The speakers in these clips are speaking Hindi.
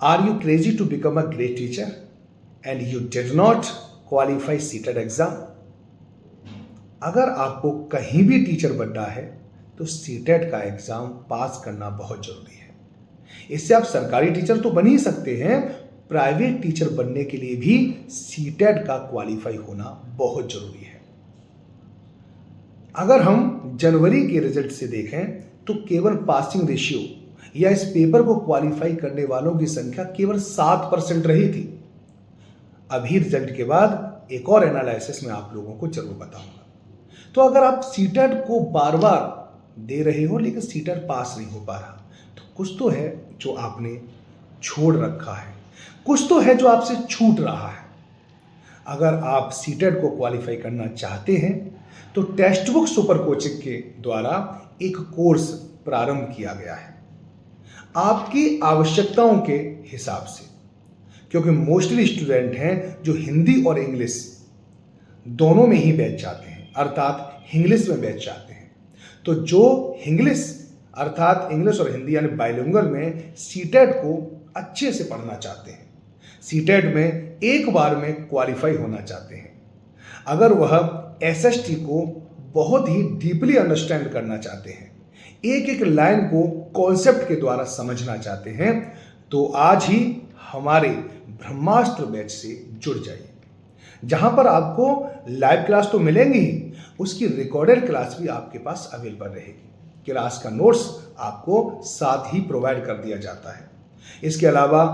Are you crazy to become a great teacher and you did not qualify CTET exam? अगर आपको कहीं भी टीचर बनना है तो सीटेट का एग्जाम पास करना बहुत जरूरी है। इससे आप सरकारी टीचर तो बन ही सकते हैं, प्राइवेट टीचर बनने के लिए भी सीटेट का क्वालिफाई होना बहुत जरूरी है। अगर हम जनवरी के रिजल्ट से देखें तो केवल पासिंग रेशियो या इस पेपर को क्वालिफाई करने वालों की संख्या केवल 7% रही थी। अभी रिजल्ट के बाद एक और एनालिसिस में आप लोगों को जरूर बताऊंगा। तो अगर आप सीटेट को बार बार दे रहे हो लेकिन सीटेट पास नहीं हो पा रहा, तो कुछ तो है जो आपने छोड़ रखा है, कुछ तो है जो आपसे छूट रहा है। अगर आप सीटेट को क्वालिफाई करना चाहते हैं तो टेक्स्ट बुक सुपर कोचिंग के द्वारा एक कोर्स प्रारंभ किया गया है आपकी आवश्यकताओं के हिसाब से, क्योंकि मोस्टली स्टूडेंट हैं जो हिंदी और इंग्लिश दोनों में ही बैच चाहते हैं, अर्थात इंग्लिश में बैच चाहते हैं। तो जो इंग्लिश अर्थात इंग्लिश और हिंदी यानी बाइलिंगुअल में सीटेट को अच्छे से पढ़ना चाहते हैं, सीटेट में एक बार में क्वालिफाई होना चाहते हैं, अगर वह एसएसटी को बहुत ही डीपली अंडरस्टैंड करना चाहते हैं, एक एक लाइन को कॉन्सेप्ट के द्वारा समझना चाहते हैं, तो आज ही हमारे ब्रह्मास्त्र बैच से जुड़ जाइए, जहां पर आपको लाइव क्लास तो मिलेंगी ही, उसकी रिकॉर्डेड क्लास भी आपके पास अवेलेबल रहेगी। क्लास का नोट्स आपको साथ ही प्रोवाइड कर दिया जाता है। इसके अलावा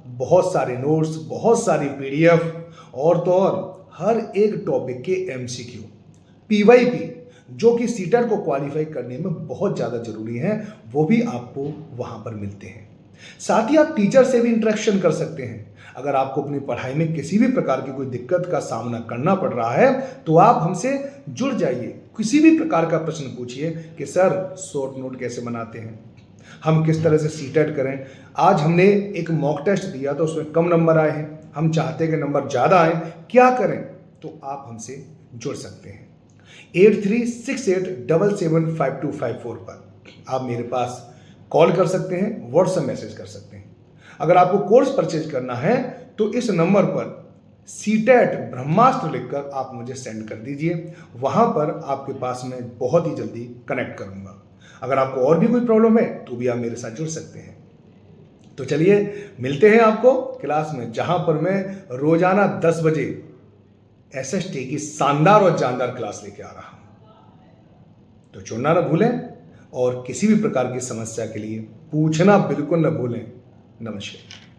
बहुत सारे नोट्स, बहुत सारी पीडीएफ और तो और हर एक टॉपिक के एमसीक्यू, पीवाईपी जो कि सीटेट को क्वालिफाई करने में बहुत ज़्यादा जरूरी है, वो भी आपको वहाँ पर मिलते हैं। साथ ही आप टीचर से भी इंटरेक्शन कर सकते हैं। अगर आपको अपनी पढ़ाई में किसी भी प्रकार की कोई दिक्कत का सामना करना पड़ रहा है तो आप हमसे जुड़ जाइए, किसी भी प्रकार का प्रश्न पूछिए कि सर शॉर्ट नोट कैसे बनाते हैं, हम किस तरह से सीटेट करें। आज हमने एक मॉक टेस्ट दिया तो उसमें कम नंबर आए हैं, हम चाहते हैं कि नंबर ज़्यादा आए, क्या करें? तो आप हमसे जुड़ सकते हैं 8368775254 पर आप मेरे पास कॉल कर सकते हैं, व्हाट्सएप मैसेज कर सकते हैं। अगर आपको कोर्स परचेज करना है तो इस नंबर पर सीटेट ब्रह्मास्त्र लिखकर आप मुझे सेंड कर दीजिए, वहां पर आपके पास मैं बहुत ही जल्दी कनेक्ट करूंगा। अगर आपको और भी कोई प्रॉब्लम है तो भी आप मेरे साथ जुड़ सकते हैं। तो चलिए मिलते हैं आपको क्लास में, जहां पर मैं रोजाना 10 बजे एसएसटी की शानदार और जानदार क्लास लेके आ रहा हूं। तो जुड़ना ना भूलें और किसी भी प्रकार की समस्या के लिए पूछना बिल्कुल ना भूलें। नमस्कार।